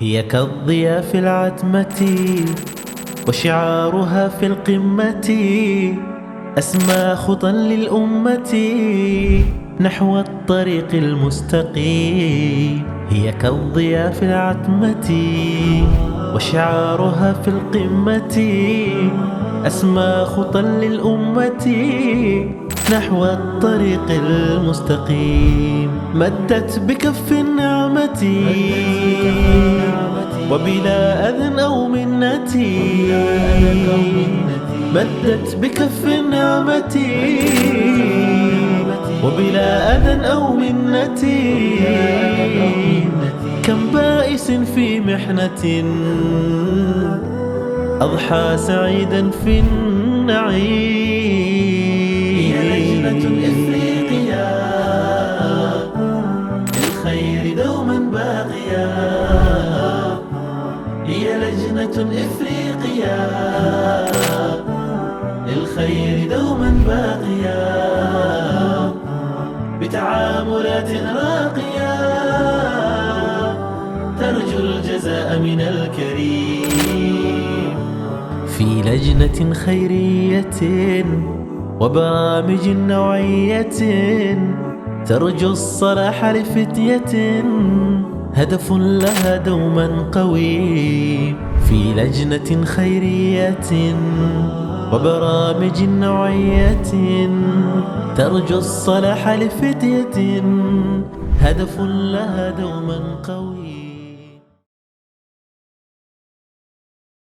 هي كالضياء في العتمة وشعارها في القمة، أسمى خطى للأمة نحو الطريق المستقيم. هي كالضياء في العتمة وشعارها في القمة، أسمى خطى للأمة نحو الطريق المستقيم. مدت بكف النعمة وبلا أذى أو منة، مدت بكف النعمة وبلا أذى أو منة. كم بائس في محنة أضحى سعيدا في النعيم. هي لجنة إفريقيا للخير دوما باقيا، هي لجنة إفريقيا للخير دوما باقيا، بتعاملات راقية ترجو الجزاء من الكريم. في لجنة خيرية وبرامج نوعية ترجو الصلاح لفتية هدف لها دوما قوي. في لجنة خيرية وبرامج نوعية ترجو الصلاح لفتية هدف لها دوما قوي.